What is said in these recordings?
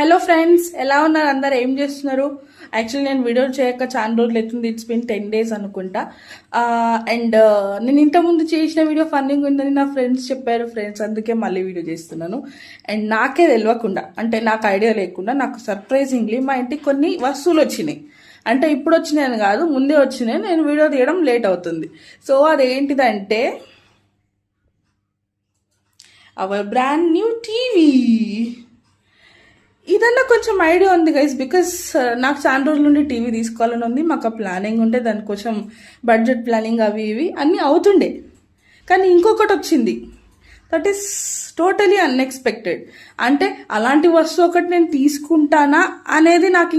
Hello friends, ఎలా ఉన్నారు అందరు? ఏం చేస్తున్నారు? యాక్చువల్లీ నేను వీడియో చేయక చాలా రోజులు అవుతుంది. ఇట్స్ బిన్ 10 days అనుకుంటా. అండ్ నేను ఇంతకుముందు చేసిన వీడియో ఫన్నీగా ఉందని నా ఫ్రెండ్స్ చెప్పారు. అందుకే మళ్ళీ వీడియో చేస్తున్నాను. అండ్ నాకే తెలియకుండా, అంటే నాకు ఐడియా లేకుండా, నాకు సర్ప్రైజింగ్లీ మా ఇంటికి కొన్ని వస్తువులు వచ్చినాయి. అంటే ఇప్పుడు వచ్చినాయని కాదు, ముందే వచ్చినాయి. నేను వీడియో తీయడం లేట్ అవుతుంది. సో అదేంటిదంటే అవర్ బ్రాండ్ న్యూ టీవీ. ఇదన్నా కొంచెం ఐడియా ఉంది గైస్, బికాస్ నాకు చాలా రోజుల నుండి టీవీ తీసుకోవాలని ఉంది. మాకు ఆ ప్లానింగ్ ఉంటే దానికోసం బడ్జెట్ ప్లానింగ్ అవి ఇవి అన్నీ అవుతుండే. కానీ ఇంకొకటి వచ్చింది, దట్ ఈస్ టోటలీ అన్ఎక్స్పెక్టెడ్. అంటే అలాంటి వస్తువు ఒకటి నేను తీసుకుంటానా అనేది నాకు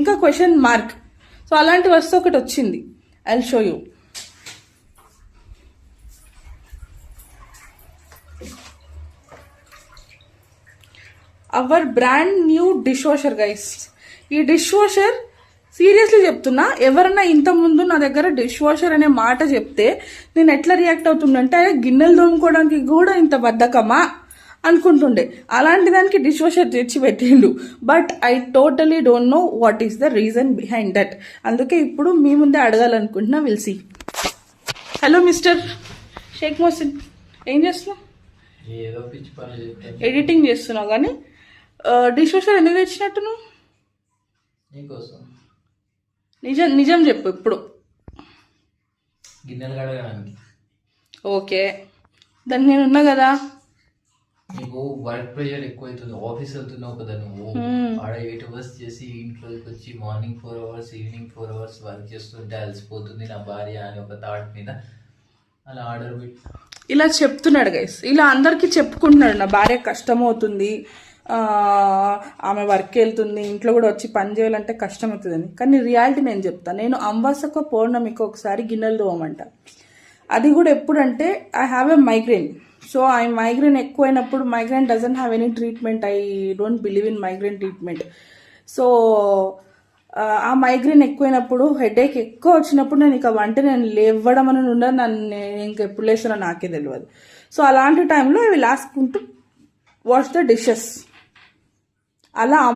ఇంకా క్వశ్చన్ మార్క్. సో అలాంటి వస్తువు ఒకటి వచ్చింది. I will show you. Hour brand new dish washer guys. ఈ డిష్ వాషర్ సీరియస్లీ చెప్తున్నా, ఎవరన్నా ఇంతకుముందు నా దగ్గర డిష్ వాషర్ అనే మాట చెప్తే నేను ఎట్లా రియాక్ట్ అవుతుండంటే, గిన్నెలు తోముకోవడానికి కూడా ఇంత బద్ధకమా అనుకుంటుండే. అలాంటి దానికి డిష్ వాషర్ తెచ్చి పెట్టిండు. But I totally don't know what is the reason behind that. అందుకే ఇప్పుడు మీ ముందే అడగాలనుకుంటున్నా. Will see. Hello mister Shaik Mohsin, ఏం చేస్తున్నావు? ఎడిటింగ్ చేస్తున్నావు కానీ డిష్ వాషర్ ఎందుకు తెచ్చినట్టు నువ్వు? నీకోసం. నిజం చెప్పు. ఇప్పుడు గిన్నెలు కడగడానికి. ఓకే, దాన్ని నేను ఉన్నా కదా. నీకు వర్క్ ప్రెషర్ ఎక్కువ అవుతుంది. ఆఫీస్ వెళ్తున్నావు కదా నువ్వు. ఆడ 8 hours చేసి ఇంట్లోకి వచ్చి morning 4 hours evening 4 hours work చేస్తుంటే అలసిపోతుంది నా భార్య అని ఒక థాట్ మీద అలా ఆర్డర్ పెట్టి ఇలా చెప్తున్నాడు గైస్. ఇలా అందరికీ చెప్పుకుంటున్నాడు, నా భార్య కష్టమవుతుంది, ఆమె వర్క్ వెళ్తుంది, ఇంట్లో కూడా వచ్చి పని చేయాలంటే కష్టం అవుతుందని. కానీ రియాలిటీ నేను చెప్తాను. నేను అమావాస్యకో పౌర్ణమికో ఒకసారి గిన్నెలు తోమంట. అది కూడా ఎప్పుడంటే I have a migraine. So ఆ మైగ్రేన్ ఎక్కువైనప్పుడు, migraine doesn't have any treatment. I don't believe in migraine treatment. So ఆ మైగ్రేన్ ఎక్కువైనప్పుడు, హెడేక్ ఎక్కువ వచ్చినప్పుడు నేను ఇక నేను లేవడం అని ఉండదు. నన్ను ఇంకెప్పుడు లేస్తానో నాకే తెలియదు. సో అలాంటి టైంలో I will ask to wash the dishes. అలా